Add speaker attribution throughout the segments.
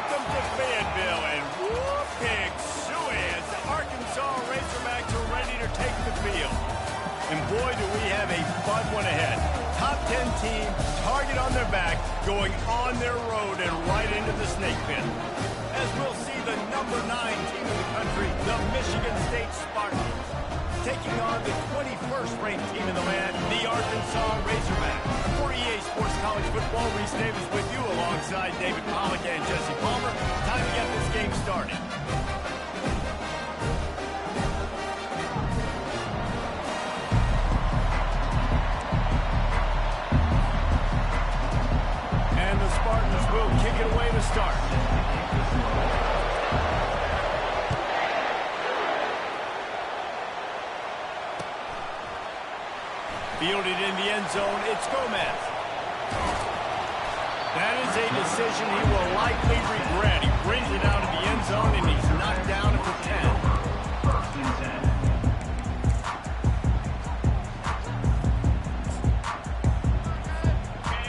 Speaker 1: Welcome to Fayetteville, and whoop, big suey as the Arkansas Razorbacks are ready to take the field. And boy, do we have a fun one ahead. Top 10 team, target on their back, going on their road and right into the snake pit. As we'll see the number 9 team in the country, the Michigan State Spartans, taking on the 21st ranked team in the land, the Arkansas Razorbacks. For EA Sports College Football, Reese Davis with you alongside David Pollack and Jesse Palmer. Time to get this game started. And the Spartans will kick it away to start. Fielded in the end zone, it's Gomez. That is a decision he will likely regret. He brings it out of the end zone, and he's knocked down at the 10.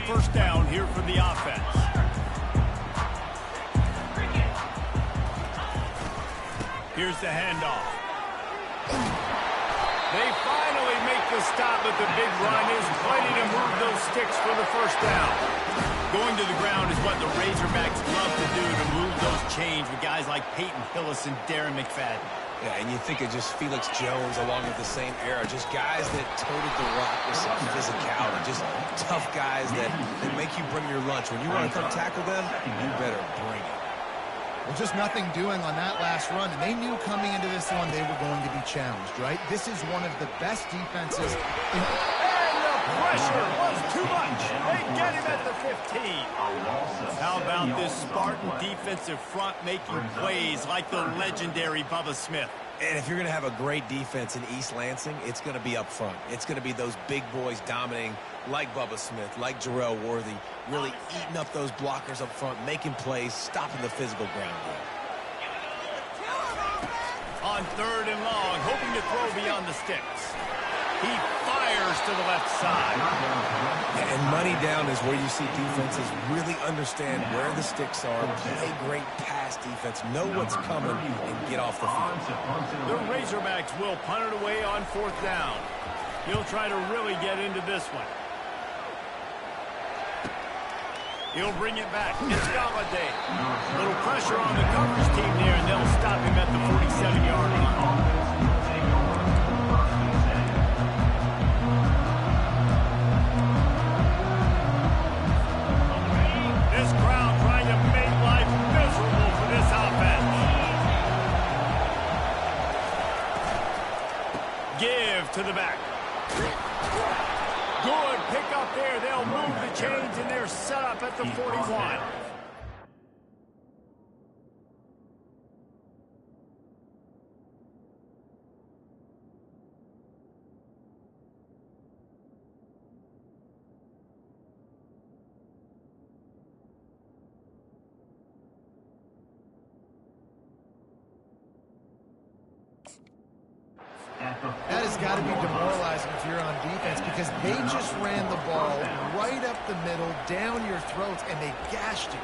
Speaker 1: First down here for the offense. Here's the handoff. They finally make the stop, but the big run is plenty to move those sticks for the first down. Going to the ground is what the Razorbacks love to do, to move those chains with guys like Peyton Hillis and Darren McFadden.
Speaker 2: Yeah, and you think of just Felix Jones along with the same era, just guys that toted the rock with some physicality, just tough guys that make you bring your lunch. When you want to come tackle them, you better bring it.
Speaker 3: Well, just nothing doing on that last run, and they knew coming into this one they were going to be challenged, right? This is one of the best defenses in...
Speaker 1: And the pressure was too much. They get him at the 15. How about this Spartan defensive front making plays like the legendary Bubba Smith?
Speaker 2: And if you're going to have a great defense in East Lansing, it's going to be up front. It's going to be those big boys dominating like Bubba Smith, like Jarrell Worthy, really eating up those blockers up front, making plays, stopping the physical ground game.
Speaker 1: On 3rd and long, hoping to throw beyond the sticks. He fires to the left side.
Speaker 2: And money down is where you see defenses really understand where the sticks are, play great pass defense, know what's coming, and get off the field.
Speaker 1: The Razorbacks will punt it away on 4th down. He'll try to really get into this one. He'll bring it back. It's Galladay. Little pressure on the coverage team there, and they'll stop him at the 47-yard line. This crowd trying to make life miserable for this offense. Give to the back. Good pick up there. They'll move the chains, and they're set up at the 41.
Speaker 3: That has got to be demoralizing if you're on defense, because they just ran the ball right up the middle, down your throats, and they gashed you.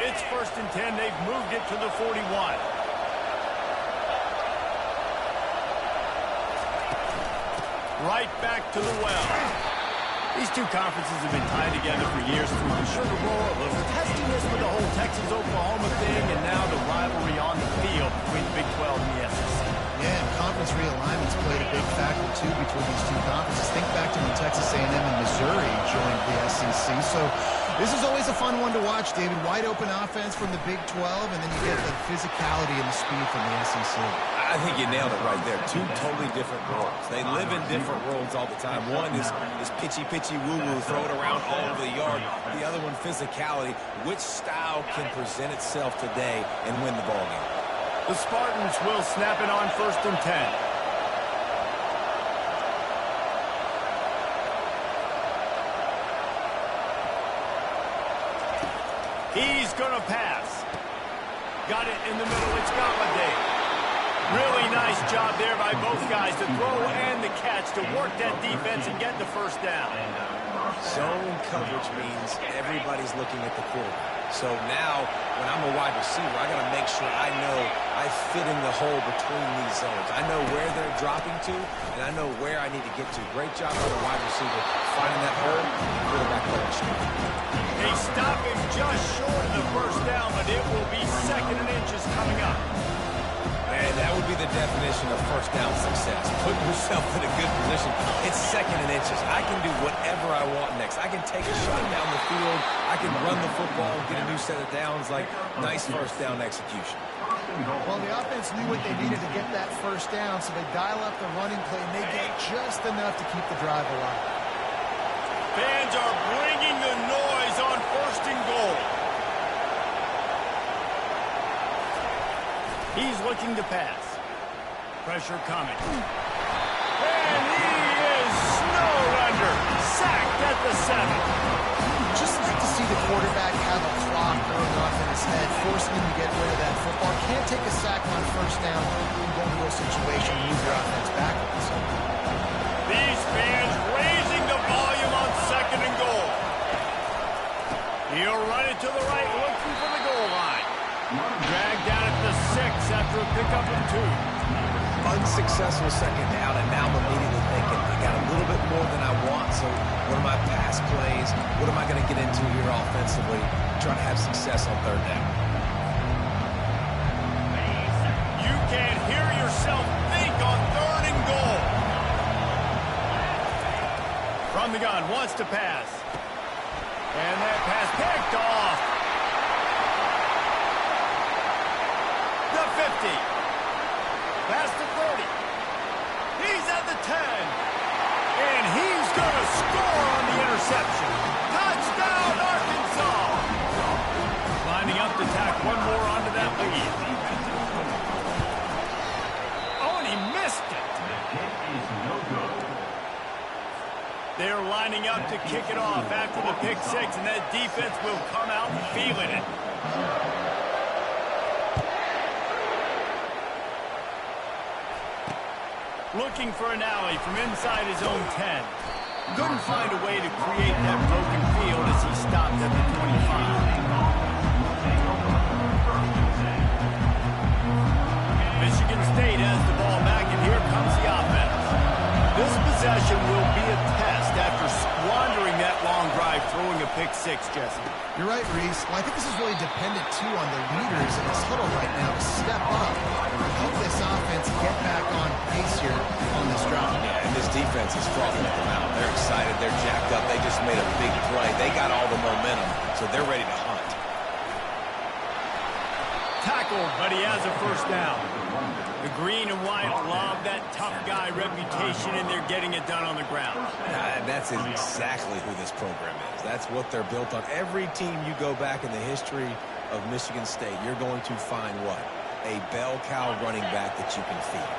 Speaker 1: It's 1st and 10. They've moved it to the 41. Right back to the well. These two conferences have been tied together for years through the Sugar Bowl, a little testiness with the whole Texas-Oklahoma thing, and now the rivalry on the field between the Big 12 and the SEC.
Speaker 3: Yeah, and conference realignments played a big factor, too, between these two conferences. Think back to when Texas A&M and Missouri joined the SEC. So this is always a fun one to watch, David. Wide open offense from the Big 12, and then you get the physicality and the speed from the SEC.
Speaker 2: I think you nailed it right there. Two totally different worlds. They live in different worlds all the time. One is pitchy, woo-woo, throw it around all over the yard. The other one, physicality. Which style can present itself today and win the ball game?
Speaker 1: The Spartans will snap it on 1st and 10. He's going to pass. Got it in the middle. It's Galladay. Really nice job there by both guys to throw and the catch to work that defense and get the first down.
Speaker 2: Zone coverage means everybody's looking at the quarterback. So now, when I'm a wide receiver, I got to make sure I know I fit in the hole between these zones. I know where they're dropping to, and I know where I need to get to. Great job by the wide receiver finding that hole, and quarterback punishing.
Speaker 1: They stop him just short of the first down, but it will be 2nd and inches coming up.
Speaker 2: And that would be the definition of first down success. Putting yourself in a good position. It's 2nd and inches. I can do whatever I want next. I can take a shot down the field. I can run the football and get a new set of downs. Like, nice first down execution.
Speaker 3: Well, the offense knew what they needed to get that first down, so they dial up the running play, and they get just enough to keep the drive alive.
Speaker 1: Fans are bringing the noise on 1st and goal. He's looking to pass. Pressure coming. And he is snowed under. Sacked at the 7.
Speaker 3: Just like to see the quarterback have a clock going off in his head, forcing him to get rid of that football. Can't take a sack on first down and go into a situation and move your offense backwards.
Speaker 1: These fans raising the volume on 2nd and goal. He'll run it to the right, looking for the goal line. Dragged down at the 6 after a pickup of 2.
Speaker 2: Unsuccessful 2nd down, and now I'm immediately thinking, I got a little bit more than I want, so what are my pass plays? What am I going to get into here offensively? Trying to have success on 3rd down.
Speaker 1: You can hear yourself think on 3rd and goal. From the gun, wants to pass. And that pass picked off. The 50. Past the 30. He's at the 10. And he's going to score on the interception. Touchdown, Arkansas. Lining up to tack one more onto that lead. Oh, and he missed it. They're lining up to kick it off after the pick 6, and that defense will come out feeling it. Looking for an alley from inside his own 10. Couldn't find a way to create that broken field as he stopped at the 25. Michigan State has the ball back, and here comes the offense. This possession will be a test after squandering that long drive, throwing a pick 6, Jesse.
Speaker 3: You're right, Reese. Well, I think this is really dependent, too, on the leaders in this huddle right now to step up and help this offense get back on pace here on this drive.
Speaker 2: Yeah, and this defense is frothing them out. They're excited. They're jacked up. They just made a big play. They got all the momentum, so they're ready to hunt.
Speaker 1: Tackled, but he has a first down. The green and white love that tough guy reputation, and they're getting it done on the ground.
Speaker 2: And that's exactly who this program is. That's what they're built on. Every team you go back in the history of Michigan State, you're going to find what? A bell cow running back that you can feed.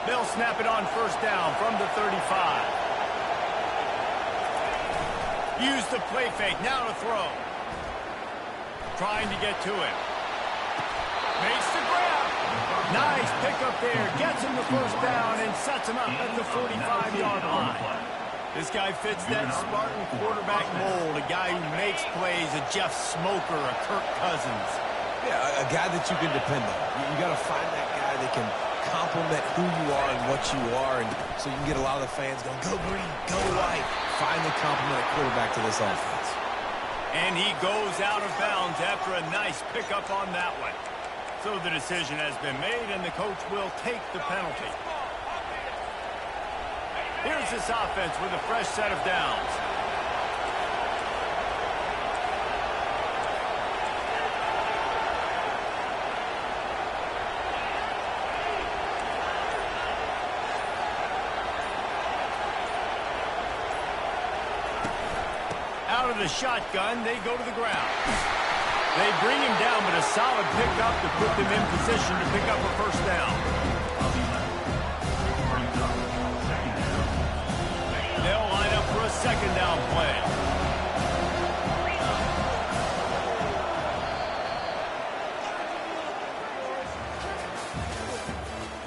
Speaker 1: They'll snap it on first down from the 35. Use the play fake, now to throw. Trying to get to it. Makes the grab. Nice pickup there. Gets him the first down and sets him up at the 45-yard line. This guy fits that Spartan quarterback mold. A guy who makes plays, a Jeff Smoker, a Kirk Cousins.
Speaker 2: Yeah, a guy that you can depend on. You got to find that guy that can complement who you are and what you are, and so you can get a lot of the fans going, go green, go white. Find the complementary quarterback to this offense.
Speaker 1: And he goes out of bounds after a nice pickup on that one. So the decision has been made, and the coach will take the penalty. Here's this offense with a fresh set of downs. Out of the shotgun, they go to the ground. They bring him down, but a solid pickup to put them in position to pick up a first down. They'll line up for a second down play.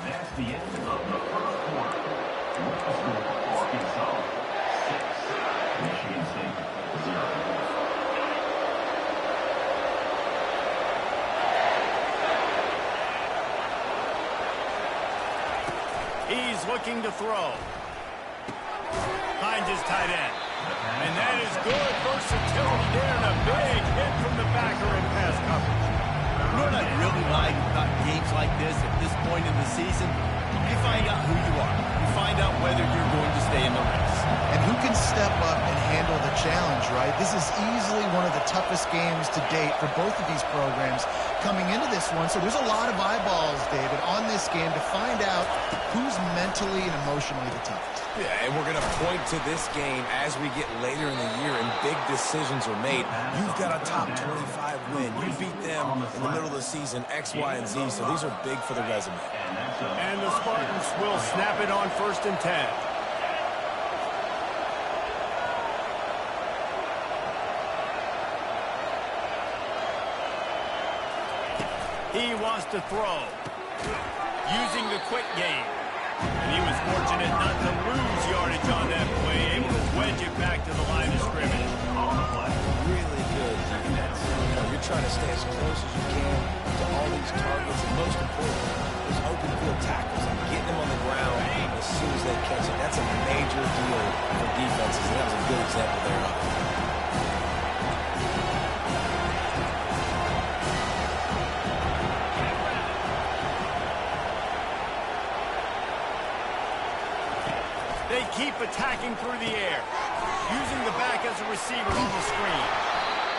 Speaker 4: That's the end of the first quarter. Arkansas 6, Michigan State
Speaker 1: He's looking to throw. Finds his tight end. And that is good versatility there, and a big hit from the backer in pass coverage.
Speaker 5: You know what I really like about games like this at this point in the season? You find out who you are. You find out whether you're going to stay in the race.
Speaker 3: And who can step up and handle the challenge, right? This is easily one of the toughest games to date for both of these programs coming into this one. So there's a lot of eyeballs, David, on this game to find out who's mentally and emotionally the toughest.
Speaker 2: Yeah, and we're going to point to this game as we get later in the year and big decisions are made. You've got a top 25 win. You beat them in the middle of the season, X, Y, and Z, so these are big for the resume.
Speaker 1: And the Spartans will snap it on 1st and 10. He wants to throw, using the quick game. And he was fortunate not to lose yardage on that play, able to wedge it back to the line of scrimmage.
Speaker 2: Really good defense. You know, you're trying to stay as close as you can to all these targets, and most importantly, those open field tackles and getting them on the ground as soon as they catch it. That's a major deal for defenses, and that was a good example there of it.
Speaker 1: They keep attacking through the air, using the back as a receiver on the screen.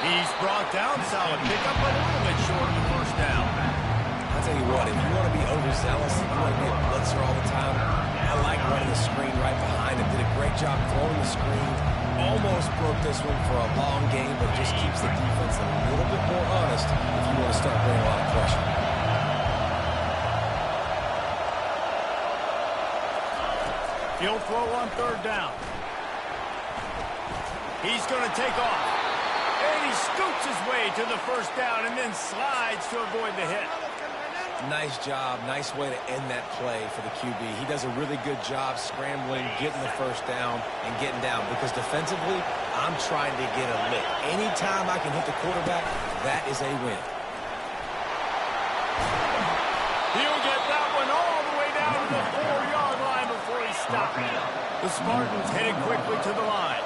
Speaker 1: He's brought down, solid pickup, but a little bit short of the first down.
Speaker 2: I'll tell you what, if you want to be overzealous, you want to be a blitzer all the time, I like running the screen right behind him. Did a great job throwing the screen. Almost broke this one for a long game, but just keeps the defense a little bit more honest if you want to start bringing a lot of pressure.
Speaker 1: He'll throw on 3rd down. He's going to take off. And he scoots his way to the 1st down and then slides to avoid the hit.
Speaker 2: Nice job. Nice way to end that play for the QB. He does a really good job scrambling, getting the 1st down, and getting down. Because defensively, I'm trying to get a lick. Anytime I can hit the quarterback, that is a win.
Speaker 1: He'll get that one all the way down to the 4-yard line before he stops. The Spartans headed quickly to the line.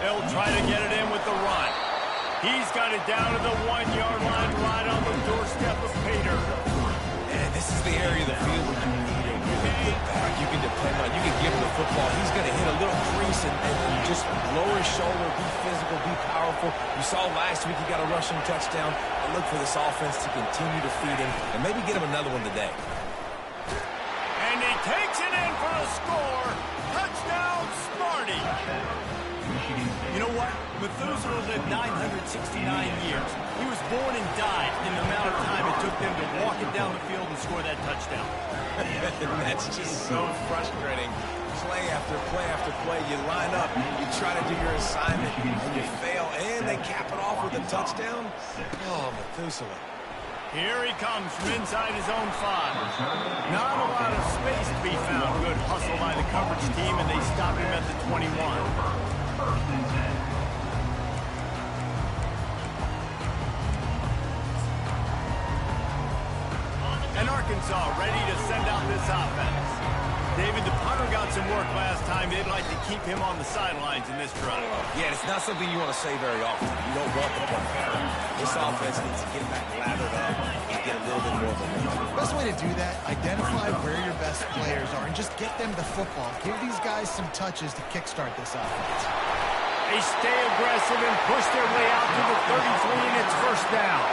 Speaker 1: They'll try to get it in with the run. He's got it down to the 1-yard line right on the doorstep of Pater.
Speaker 2: And this is the area of the field where you need a really good back. You can depend on, you can give him the football. He's going to hit a little crease and just lower his shoulder, be physical, be powerful. You saw last week he got a rushing touchdown. I look for this offense to continue to feed him and maybe get him another one today.
Speaker 1: And he takes it in for a score. Touchdown, Sparty. You know what? Methuselah lived 969 years. He was born and died in the amount of time it took them to walk it down the field and score that touchdown.
Speaker 2: That's just so frustrating. Play after play after play. You line up, you try to do your assignment, and you fail, and they cap it off with a touchdown. Oh, Methuselah.
Speaker 1: Here he comes from inside his own 5. Not a lot of space to be found. Good hustle by the coverage team, and they stop him at the 21. And Arkansas ready to send out this offense. David, the punter got some work last time. They'd like to keep him on the sidelines in this drive.
Speaker 2: Yeah, it's not something you want to say very often. You don't want the punter. This offense needs to get back lathered up and get a little bit more of a momentum.
Speaker 3: Best way to do that, identify where your best players are and just get them the football. Give these guys some touches to kickstart this offense.
Speaker 1: They stay aggressive and push their way out to the 33, and it's 1st down.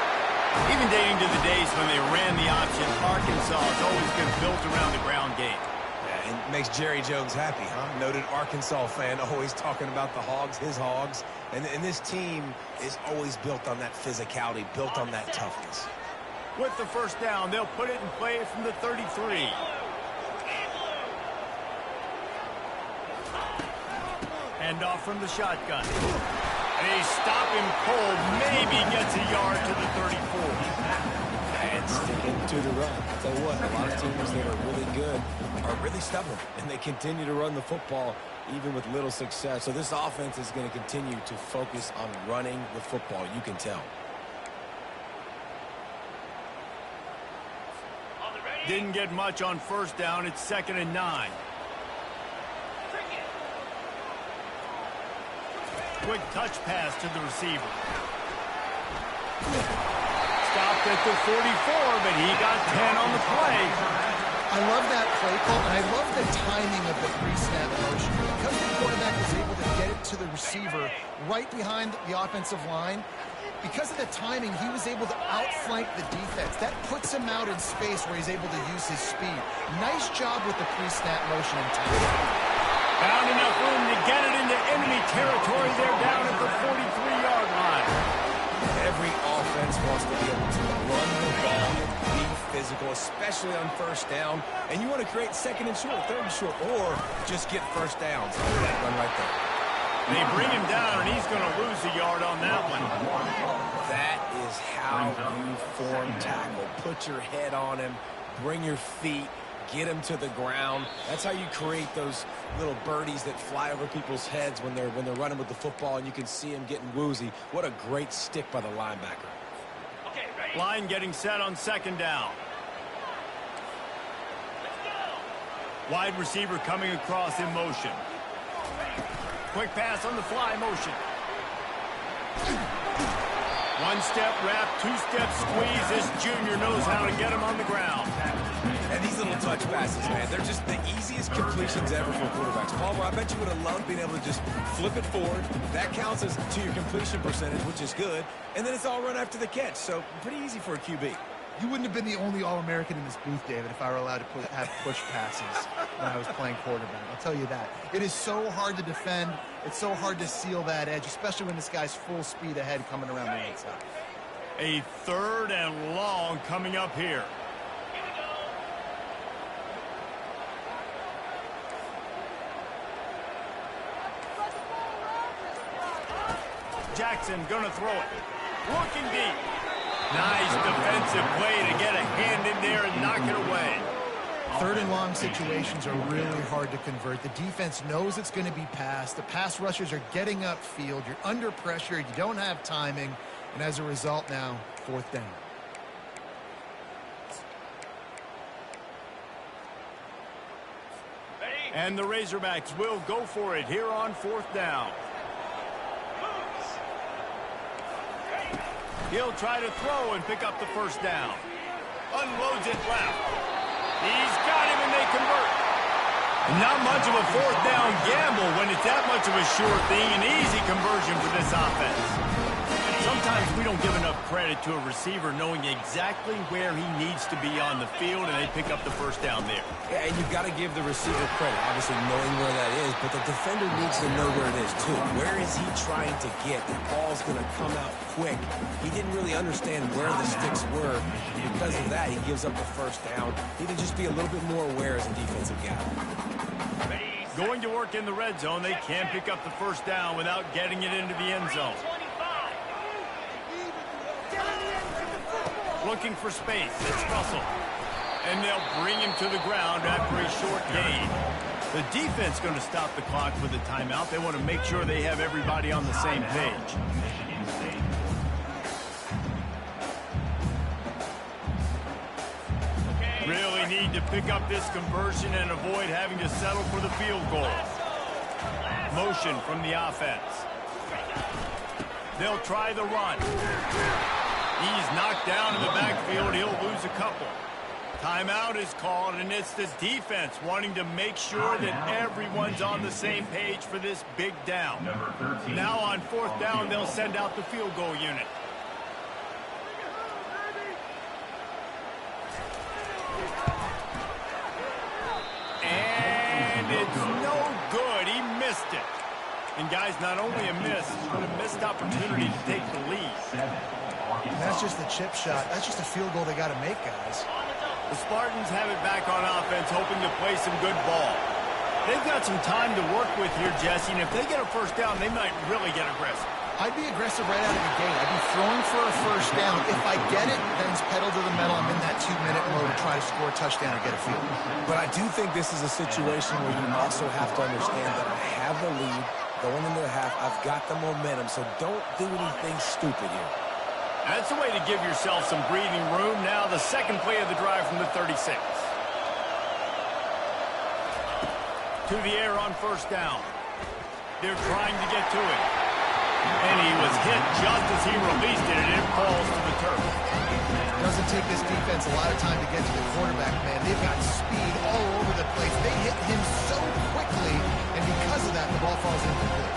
Speaker 1: Even dating to the days when they ran the option, Arkansas has always been built around the ground game.
Speaker 2: Yeah, it makes Jerry Jones happy, huh? Noted Arkansas fan, always talking about the Hogs, his Hogs. And this team is always built on that physicality, built on that toughness.
Speaker 1: With the 1st down, they'll put it in play from the 33. Hand off from the shotgun. They stop him cold, maybe gets a yard to the 34.
Speaker 2: And sticking to the run. I'll tell you what, a lot of teams that are really good are really stubborn, and they continue to run the football even with little success. So this offense is going to continue to focus on running the football, you can tell.
Speaker 4: On the ready,
Speaker 1: Didn't get much on first down. It's 2nd and 9. Quick touch pass to the receiver. Stopped at the 44, but he got 10 on the play.
Speaker 3: I love that play call, and I love the timing of the pre-snap motion. Because the quarterback was able to get it to the receiver right behind the offensive line, because of the timing, he was able to outflank the defense. That puts him out in space where he's able to use his speed. Nice job with the pre-snap motion and timing.
Speaker 1: Found enough room to get it into enemy territory. They're down at the 43-yard line.
Speaker 2: Every offense wants to be able to run the ball, be physical, especially on first down. And you want to create 2nd and short, 3rd and short, or just get first downs. That run right there.
Speaker 1: They bring him down, and he's going to lose a yard on that one.
Speaker 2: That is how you form tackle. Put your head on him, bring your feet, get him to the ground. That's how you create those little birdies that fly over people's heads when they're running with the football, and you can see him getting woozy. What a great stick by the linebacker.
Speaker 1: Line getting set on 2nd down. Wide receiver coming across in motion. Quick pass on the fly motion. 1-step wrap, 2-step squeeze. This junior knows how to get him on the ground.
Speaker 2: And these little touch passes, man, they're just the easiest completions ever for quarterbacks. Palmer, I bet you would have loved being able to just flip it forward. That counts as to your completion percentage, which is good. And then it's all run after the catch, so pretty easy for a QB.
Speaker 3: You wouldn't have been the only All-American in this booth, David, if I were allowed to have push passes when I was playing quarterback. I'll tell you that. It is so hard to defend. It's so hard to seal that edge, especially when this guy's full speed ahead coming around the outside.
Speaker 1: A 3rd and long coming up here. Jackson gonna throw it. Looking deep. Nice defensive play to get a hand in there and knock it away.
Speaker 3: 3rd and long situations are really hard to convert. The defense knows it's going to be passed. The pass rushers are getting upfield. You're under pressure. You don't have timing. And as a result now, 4th down.
Speaker 1: And the Razorbacks will go for it here on 4th down. He'll try to throw and pick up the 1st down. Unloads it left. He's got him and they convert. Not much of a 4th down gamble when it's that much of a sure thing. An easy conversion for this offense. Sometimes we don't give enough credit to a receiver knowing exactly where he needs to be on the field, and they pick up the 1st down there.
Speaker 2: Yeah, and you've got to give the receiver credit, obviously knowing where that is, but the defender needs to know where it is too. Where is he trying to get? The ball's going to come out quick. He didn't really understand where the sticks were. Because of that, he gives up the 1st down. He need to just be a little bit more aware as a defensive guy.
Speaker 1: Going to work in the red zone. They can't pick up the 1st down without getting it into the end zone. Looking for space. It's Russell. And they'll bring him to the ground after a short gain. The defense going to stop the clock with a timeout. They want to make sure they have everybody on the same page. Really need to pick up this conversion and avoid having to settle for the field goal. Motion from the offense. They'll try the run. He's knocked down in the backfield. He'll lose a couple. Timeout is called, and it's the defense wanting to make sure that everyone's on the same page for this big down. Now on 4th down, they'll send out the field goal unit. And it's no good. He missed it. And guys, not only a miss, but a missed opportunity to take the lead.
Speaker 3: And that's just the chip shot. That's just a field goal they got to make, guys.
Speaker 1: The Spartans have it back on offense, hoping to play some good ball. They've got some time to work with here, Jesse, and if they get a 1st down, they might really get aggressive.
Speaker 3: I'd be aggressive right out of the gate. I'd be throwing for a 1st down. If I get it, then it's pedal to the metal. I'm in that 2-minute mode to try to score a touchdown or get a field goal.
Speaker 2: But I do think this is a situation where you also have to understand that I have the lead going into the half. I've got the momentum, so don't do anything stupid here.
Speaker 1: That's a way to give yourself some breathing room. Now the second play of the drive from the 36. To the air on first down. They're trying to get to it. And he was hit just as he released it, and it falls to the turf.
Speaker 3: It doesn't take this defense a lot of time to get to the quarterback, man. They've got speed all over the place. They hit him so quickly, and because of that, the ball falls incomplete.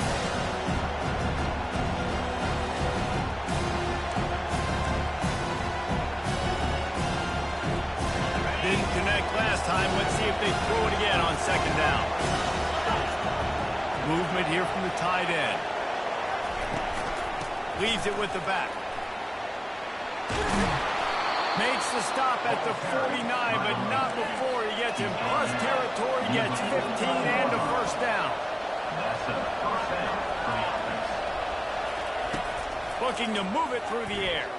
Speaker 1: Didn't connect last time. Let's see if they throw it again on second down. Movement here from the tight end. Leaves it with the back. Makes the stop at the 49, but not before he gets in plus territory, gets 15 and a first down. Looking to move it through the air.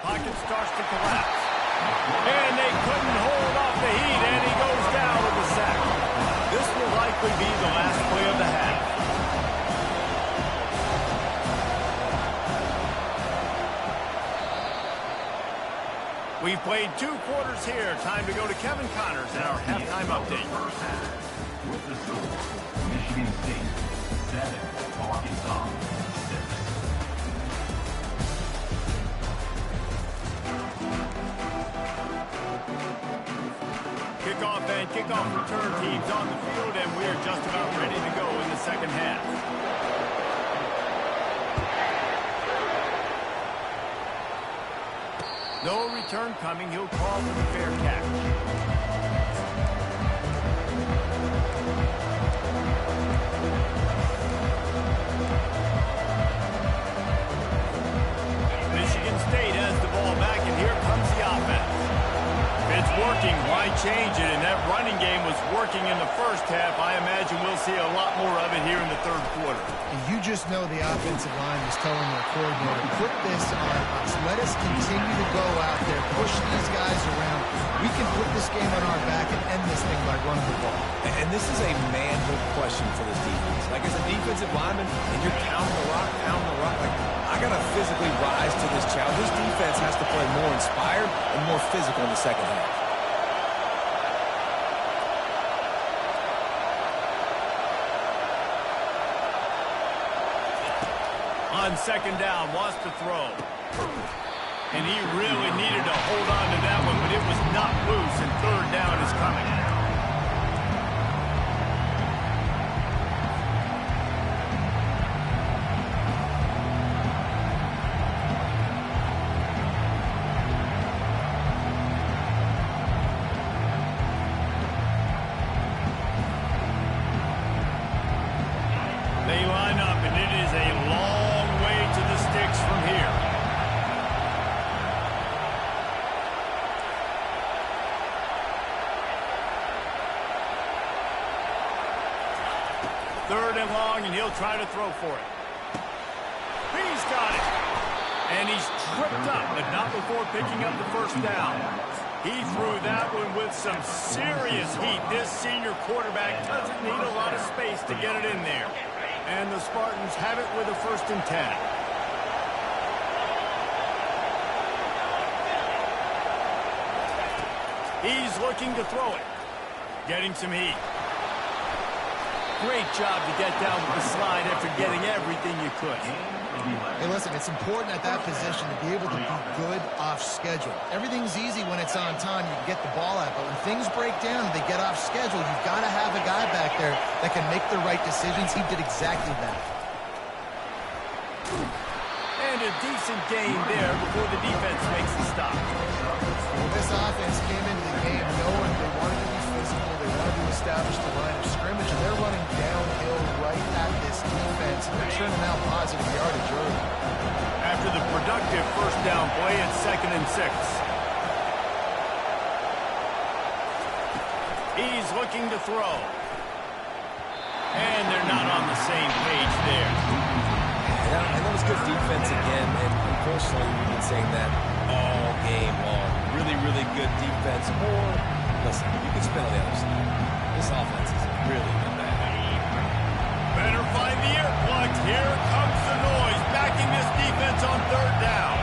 Speaker 1: Pocket starts to collapse. And they couldn't hold off the heat, and he goes down with the sack. This will likely be the last play of the half. We've played 2 quarters here. Time to go to Kevin Connors in our halftime update.
Speaker 4: With the score, Michigan State 7, Arkansas 6.
Speaker 1: Kickoff and kickoff return teams on the field, and we're just about ready to go in the second half. No return coming. He'll call for the fair catch. Michigan State has the ball back, and here comes the offense. It's working. Why change it? And that running game was working in the first half. I imagine we'll see a lot more of it here in the third quarter.
Speaker 3: You just know the offensive line was telling their coordinator, put this on us. Let us continue to go out there, push these guys around. We can put this game on our back and end this thing by running the ball.
Speaker 2: And this is a manhood question for this defense. Like, as a defensive lineman, and you're pounding the rock, like, I got to physically rise to this challenge. This defense has to play more inspired and more physical in the second half.
Speaker 1: On second down, wants to throw. And he really needed to hold on to that one, but it was not loose, and third down is coming. They line up, and it is a long way to the sticks from here. Third and long, and he'll try to throw for it. He's got it. And he's tripped up, but not before picking up the first down. He threw that one with some serious heat. This senior quarterback doesn't need a lot of space to get it in there. And the Spartans have it with a 1st and 10. He's looking to throw it. Getting some heat. Great job to get down with the slide after getting everything you could.
Speaker 3: Hey, listen, it's important at that position to be able to be good off schedule. Everything's easy when it's on time. You can get the ball out. But when things break down and they get off schedule, you've got to have a guy back there that can make the right decisions. He did exactly that.
Speaker 1: And a decent gain there before the defense makes the stop.
Speaker 3: Well, this offense came into the game knowing they wanted to be physical. They wanted to establish the line of scrimmage, and they're running downhill right at this defense. And they're turning out positive yardage early.
Speaker 1: After the productive first down play, it's 2nd and 6. He's looking to throw. And they're not on the same page there.
Speaker 2: And that was good defense again, and unfortunately, we've been saying that all game long. Really, really good defense. Or, listen, you can spin on the other side. This offense is really been bad.
Speaker 1: Better find the earplugs. Here comes the noise, backing this defense on 3rd down.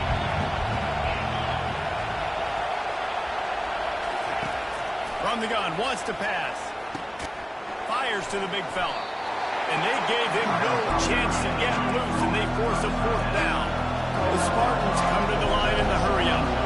Speaker 1: From the gun, wants to pass. Fires to the big fella. And they gave him no chance to get loose, and they force a 4th down. The Spartans come to the line in the hurry-up.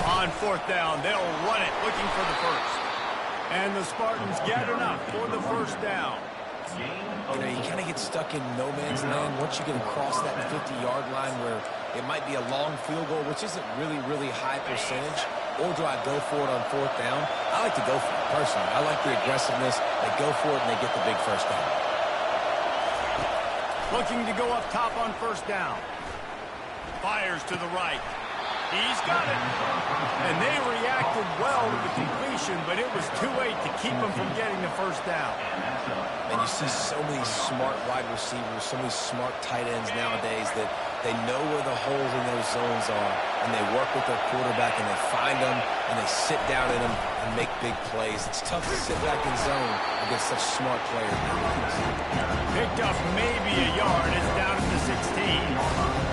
Speaker 1: On 4th down, they'll run it, looking for the first. And the Spartans get enough for the 1st down.
Speaker 2: You know, you kind of get stuck in no man's land once you get across that 50-yard line where it might be a long field goal, which isn't really high percentage. Or do I go for it on 4th down? I like to go for it, personally. I like the aggressiveness. They go for it, and they get the big 1st down.
Speaker 1: Looking to go up top on 1st down. Fires to the right. He's got it. And they reacted well to the completion, but it was too late to keep them from getting the 1st down.
Speaker 2: And you see so many smart wide receivers, so many smart tight ends nowadays that they know where the holes in those zones are, and they work with their quarterback, and they find them, and they sit down in them and make big plays. It's tough to sit back in zone against such smart players nowadays.
Speaker 1: Picked up maybe a yard. It's down at the 16.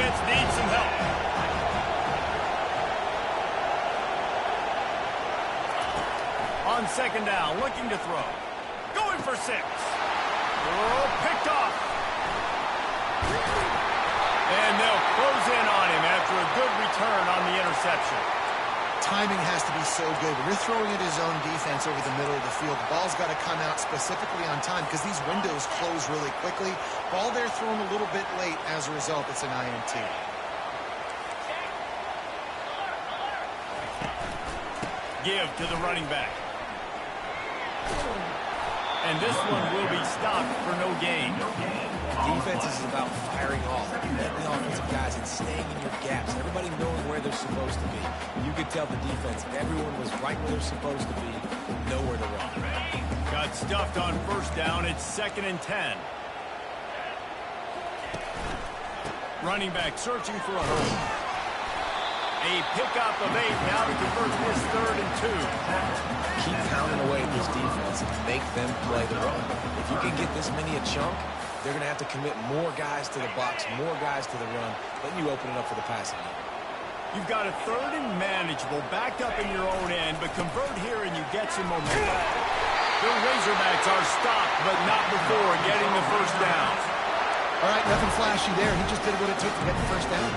Speaker 1: Needs some help. On 2nd down, looking to throw. Going for 6. Oh, picked off. And they'll close in on him after a good return on the interception.
Speaker 3: Timing has to be so good. When you're throwing at his own defense over the middle of the field, the ball's got to come out specifically on time because these windows close really quickly. Ball there thrown a little bit late. As a result, it's an INT.
Speaker 1: Give to the running back. And this one will be stopped for no gain.
Speaker 2: Defense is about firing off, letting the offensive guys and staying in your gaps, everybody knowing where they're supposed to be. You could tell the defense, everyone was right where they're supposed to be, nowhere to run.
Speaker 1: Got stuffed on 1st down. It's 2nd and 10. Running back searching for a hole. A pickup of 8 now to convert this 3rd and 2.
Speaker 2: Keep pounding away at this defense and make them play the run. If you can get this many a chunk, they're going to have to commit more guys to the box, more guys to the run. Then you open it up for the passing game.
Speaker 1: You've got a 3rd and manageable, backed up in your own end, but convert here and you get some momentum. The Razorbacks are stopped, but not before getting the 1st down.
Speaker 3: All right, nothing flashy there. He just did what it took to get the 1st down.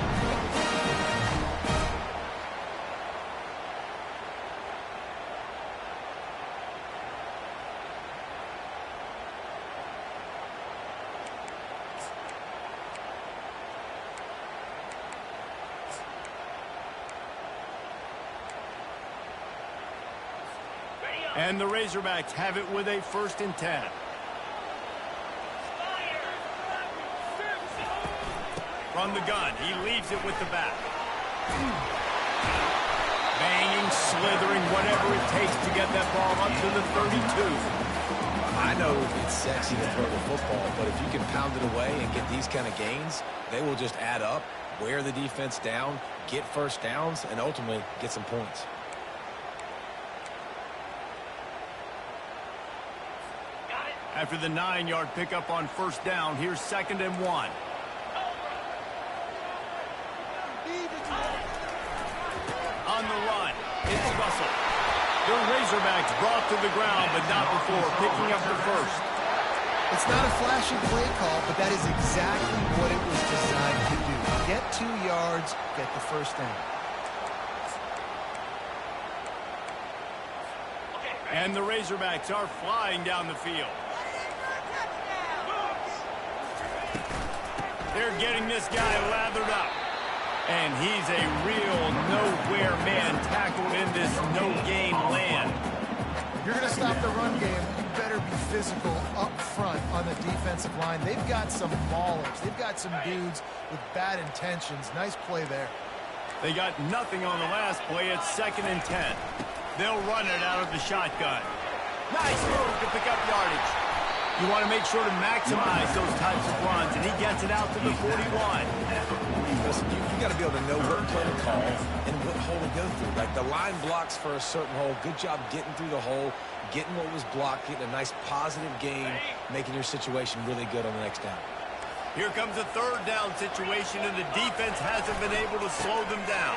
Speaker 1: And the Razorbacks have it with a 1st and 10. From the gun, he leaves it with the back. Banging, slithering, whatever it takes to get that ball up to the 32.
Speaker 2: I know it's sexy to throw the football, but if you can pound it away and get these kind of gains, they will just add up, wear the defense down, get 1st downs, and ultimately get some points.
Speaker 1: After the 9-yard pickup on 1st down, here's 2nd and 1. On the run, it's Russell. The Razorbacks brought to the ground, but not before picking up the 1st.
Speaker 3: It's not a flashy play call, but that is exactly what it was designed to do. Get 2 yards, get the 1st down.
Speaker 1: And the Razorbacks are flying down the field. They're getting this guy lathered up. And he's a real nowhere man tackled in this no-gain land.
Speaker 3: If you're going to stop the run game, you better be physical up front on the defensive line. They've got some maulers. They've got some dudes with bad intentions. Nice play there.
Speaker 1: They got nothing on the last play. It's 2nd and 10. They'll run it out of the shotgun. Nice move to pick up yardage. You want to make sure to maximize those types of runs, and he gets it out to the 41.
Speaker 2: Listen, you got to be able to know what play to call and what hole to go through. Like the line blocks for a certain hole. Good job getting through the hole, getting what was blocked, getting a nice positive gain, making your situation really good on the next down.
Speaker 1: Here comes a 3rd down situation, and the defense hasn't been able to slow them down.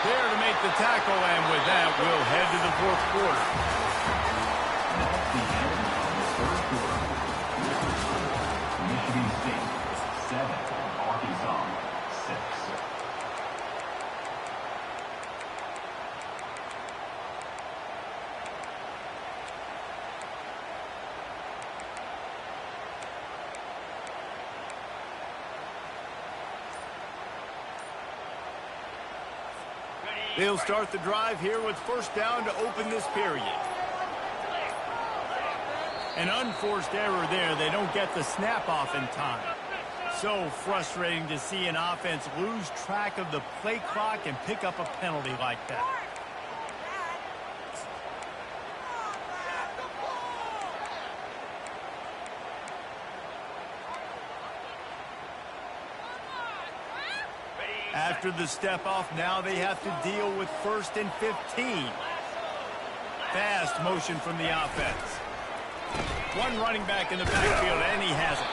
Speaker 1: There to make the tackle, and with that, we'll head to the 4th quarter.
Speaker 4: That's the end of the third quarter. Michigan State 7, Arkansas 6.
Speaker 1: They'll start the drive here with 1st down to open this period. An unforced error there. They don't get the snap off in time. So frustrating to see an offense lose track of the play clock and pick up a penalty like that. After the step off, now they have to deal with 1st and 15. Fast motion from the offense. One running back in the backfield, and he has it.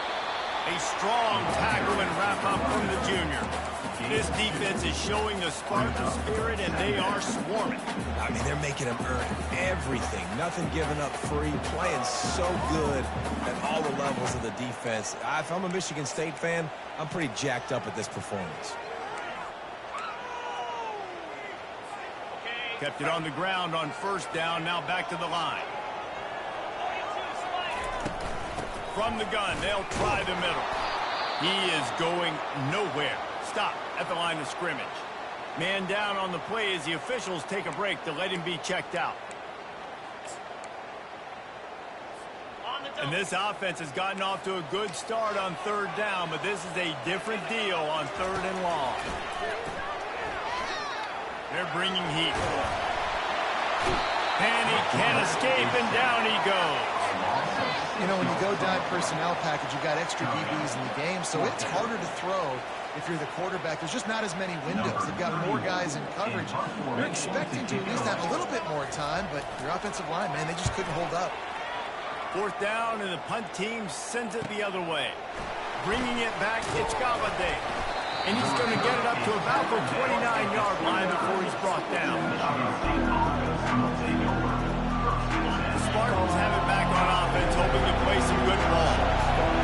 Speaker 1: A strong tackle and wrap-up from the junior. This defense is showing the Spartan spirit, and they are swarming.
Speaker 2: I mean, they're making them earn everything. Nothing given up free, playing so good at all the levels of the defense. If I'm a Michigan State fan, I'm pretty jacked up at this performance.
Speaker 1: Kept it on the ground on 1st down, now back to the line. From the gun, they'll try the middle. He is going nowhere. Stop at the line of scrimmage. Man down on the play as the officials take a break to let him be checked out. And this offense has gotten off to a good start on 3rd down, but this is a different deal on 3rd and long. They're bringing heat. And he can't escape, and down he goes.
Speaker 3: You know, when you go dime personnel package, you've got extra DBs in the game, so it's harder to throw if you're the quarterback. There's just not as many windows. They've got more guys in coverage. You're expecting to at least have a little bit more time, but your offensive line, man, they just couldn't hold up.
Speaker 1: 4th down, and the punt team sends it the other way. Bringing it back, it's Galladay. And he's going to get it up to about the 29-yard line before he's brought down. The Spartans have it back on offense, hoping to play some good ball.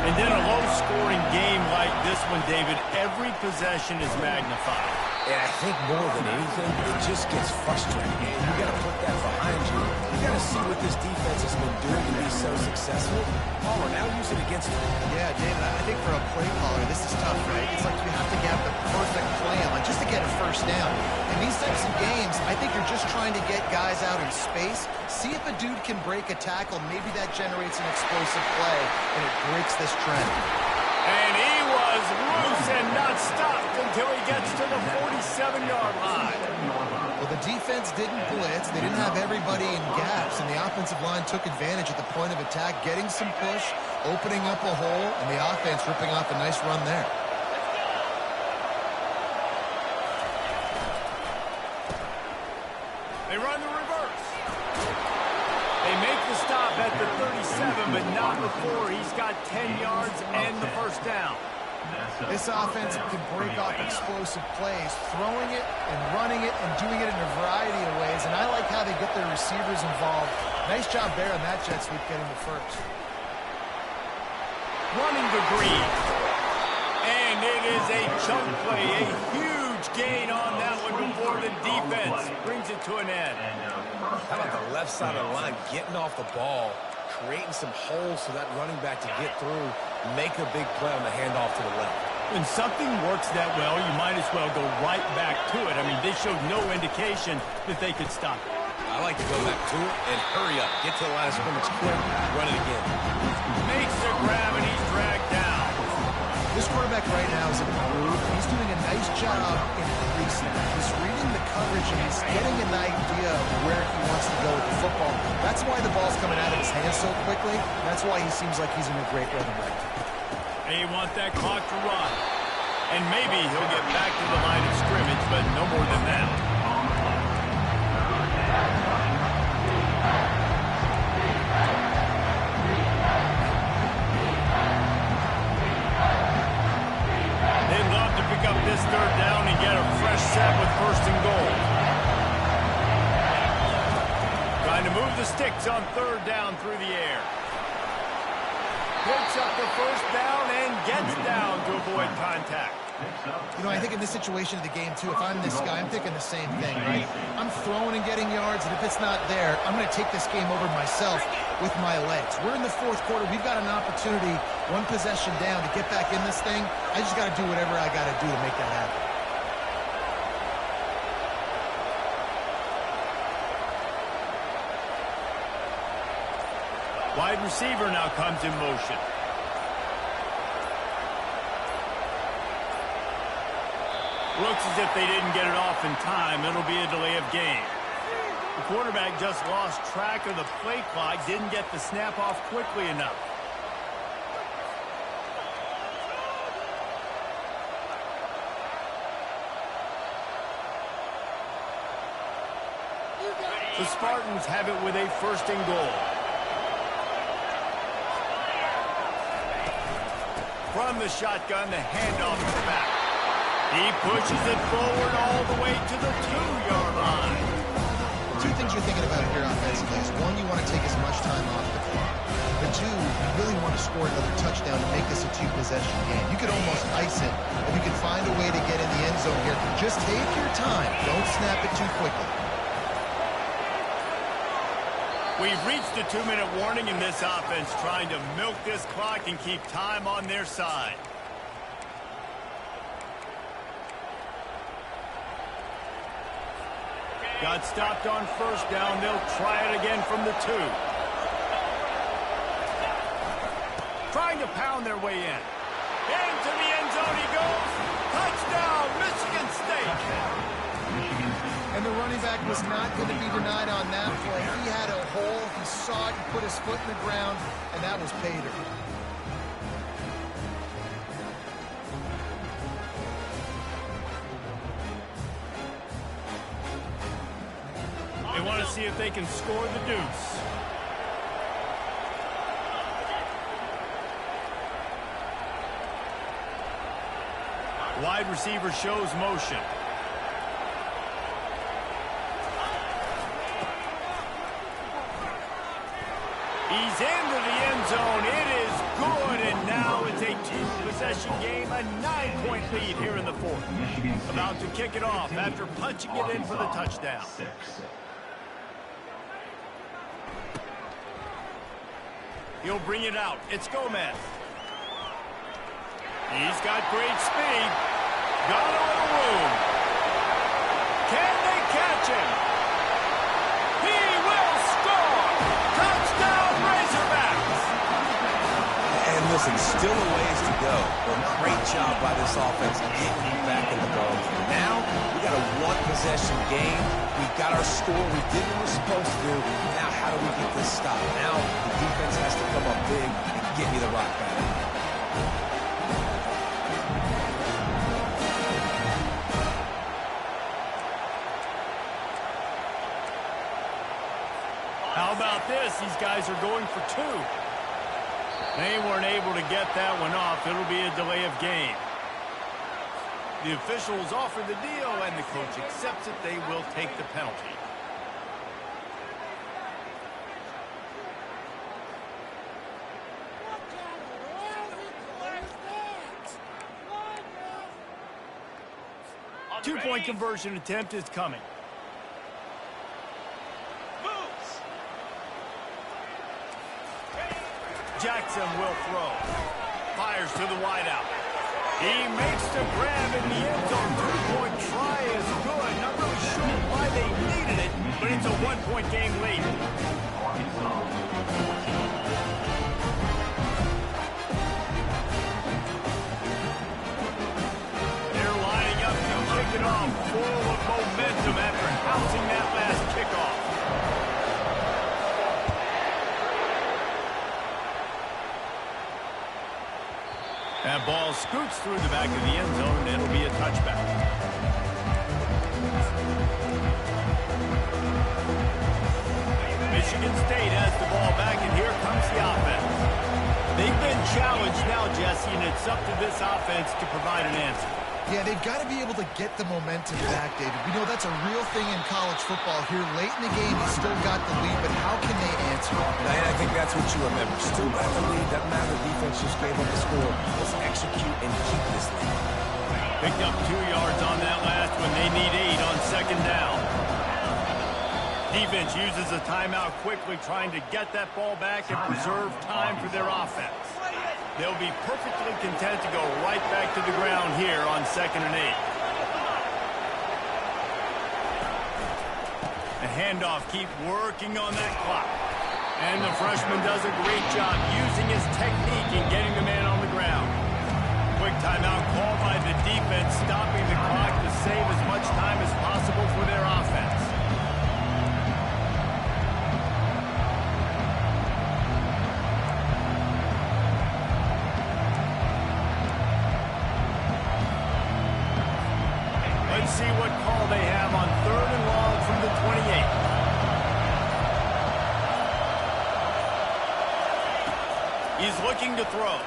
Speaker 1: And then a low-scoring game like this one, David, every possession is magnified.
Speaker 2: And I think more than anything, it just gets frustrating. You got to put that behind you. You got to see what this defense has been doing to be so successful. Palmer, now use it against them.
Speaker 3: Yeah, David, I think for a play caller, this is tough, right? It's like you have to have the perfect plan, like just to get a 1st down. In these types of games, I think you're just trying to get guys out in space, see if a dude can break a tackle. Maybe that generates an explosive play, and it breaks this trend.
Speaker 1: And he was loose and not stopped until he gets to the 47-yard line.
Speaker 3: Well, the defense didn't blitz. They didn't have everybody in gaps, and the offensive line took advantage at the point of attack, getting some push, opening up a hole, and the offense ripping off a nice run there.
Speaker 1: They run the reverse. They make the stop at the 37, but not before he's got 10 yards and the 1st down.
Speaker 3: This offense can break off explosive plays, throwing it and running it and doing it in a variety of ways, and I like how they get their receivers involved. Nice job there on that jet sweep getting the 1st.
Speaker 1: Running the green. And it is a chunk play, a huge gain on that one before the defense brings it to an end.
Speaker 2: How about the left side of the line getting off the ball, creating some holes for that running back to get through, make a big play on the handoff to the left.
Speaker 1: When something works that well, you might as well go right back to it. I mean, they showed no indication that they could stop it.
Speaker 2: I like to go back to it and hurry up. Get to the line of scrimmage quick, run it again.
Speaker 1: Makes the grab, and he's dragged down.
Speaker 3: This quarterback right now is in the groove. He's doing a nice job in pre-snap. He's reading the coverage, and he's getting an idea of where he wants to go with the football. That's why the ball's coming out of his hands so quickly. That's why he seems like he's in a great rhythm right now.
Speaker 1: They want that clock to run. And maybe he'll get back to the line of scrimmage, but no more than that. They'd love to pick up this third down and get a fresh set with first and goal. Trying to move the sticks on third down through the air. Picks up the first down and gets down to avoid contact.
Speaker 3: You know, I think in this situation of the game, too, if I'm this guy, I'm thinking the same thing, right? I'm throwing and getting yards, and if it's not there, I'm going to take this game over myself with my legs. We're in the fourth quarter. We've got an opportunity, one possession down, to get back in this thing. I just got to do whatever I got to do to make that happen.
Speaker 1: Wide receiver now comes in motion. Looks as if they didn't get it off in time. It'll be a delay of game. The quarterback just lost track of the play clock, didn't get the snap off quickly enough. The Spartans have it with a first and goal. From the shotgun, the handoff is back. He pushes it forward all the way to the 2-yard line.
Speaker 3: Two things you're thinking about here offensively is, one, you want to take as much time off the clock. But two, you really want to score another touchdown to make this a two-possession game. You could almost ice it if you can find a way to get in the end zone here. Just take your time. Don't snap it too quickly.
Speaker 1: We've reached the 2-minute warning in this offense, trying to milk this clock and keep time on their side. Got stopped on first down. They'll try it again from the 2. Trying to pound their way in. Into the end zone he goes. Touchdown, Michigan State.
Speaker 3: And the running back was not going to be denied on that play. He had a hole. He saw it. He put his foot in the ground, and that was pay dirt.
Speaker 1: They want to see if they can score the deuce. Wide receiver shows motion. He's into the end zone. It is good, and now it's a two-possession game, a 9-point lead here in the fourth. About to kick it off after punching it in for the touchdown. He'll bring it out. It's Gomez. He's got great speed. Got a little room. Can they catch him? He will score! Touchdown, Razorbacks!
Speaker 2: And listen, still a ways to go. But great job by this offense getting you back in the game. Now, we got a one-possession game. We got our score. We did what we're supposed to do. Now, how do we get this stopped? Now, the defense has to come up big and get me the rock back.
Speaker 1: How about this? These guys are going for 2. They weren't able to get that one off. It'll be a delay of game. The officials offer the deal, and the coach accepts it. They will take the penalty. Two-point conversion attempt is coming. Jackson will throw. Fires to the wideout. He makes the grab in the end zone. Two-point try is good. Not really sure why they needed it, but it's a one-point game lead. They're lining up to kick it off, full of momentum after housing that last kickoff. That ball scoots through the back of the end zone, and it'll be a touchback. Michigan State has the ball back, and here comes the offense. They've been challenged now, Jesse, and it's up to this offense to provide an answer.
Speaker 3: Yeah, they've got to be able to get the momentum back, David. We know that's a real thing in college football. Here late in the game, you still got the lead, but how can they answer?
Speaker 2: And I think that's what you remember. Still got the lead. Doesn't matter the defense just gave up the score. Let's execute and keep this lead.
Speaker 1: Picked up 2 yards on that last one. They need 8 on second down. Defense uses a timeout quickly, trying to get that ball back and preserve time for their offense. They'll be perfectly content to go right back to the ground here on 2nd and 8. The handoff keep working on that clock. And the freshman does a great job using his technique and getting the man on the ground. Quick timeout called by the defense, stopping the clock to save as much time as possible for their offense. Let's see what call they have on 3rd and long from the 28. He's looking to throw.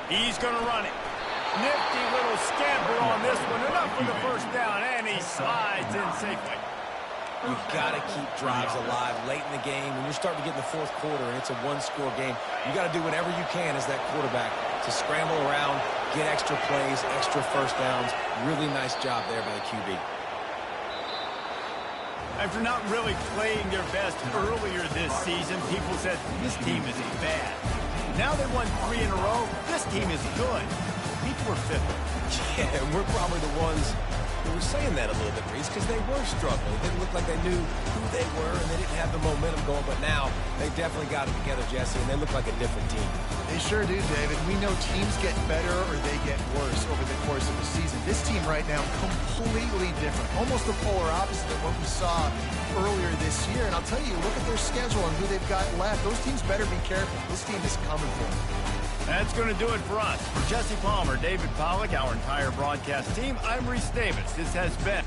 Speaker 1: He's going to run it. Nifty little scamper on this one. Enough for the first down, and he slides in safely.
Speaker 2: You've got to keep drives alive late in the game. When you're starting to get in the 4th quarter and it's a one-score game, you got to do whatever you can as that quarterback to scramble around, get extra plays, extra first downs. Really nice job there by the QB.
Speaker 1: After not really playing their best earlier this season, people said, this team is bad. Now they won 3 in a row. This team is good. People are fickle.
Speaker 2: Yeah, and we're probably the ones who were saying that a little bit, Reese, because they were struggling. It didn't look like they knew who they were, and they didn't have the momentum going. But now they definitely got it together, Jesse, and they look like a different team.
Speaker 3: They sure do, David. We know teams get better or they get worse over the course of the season. This team right now, completely different. Almost the polar opposite of what we saw earlier this year. And I'll tell you, look at their schedule and who they've got left. Those teams better be careful. This team is coming for them.
Speaker 1: That's going to do it for us. For Jesse Palmer, David Pollack, our entire broadcast team, I'm Reese Davis. This has been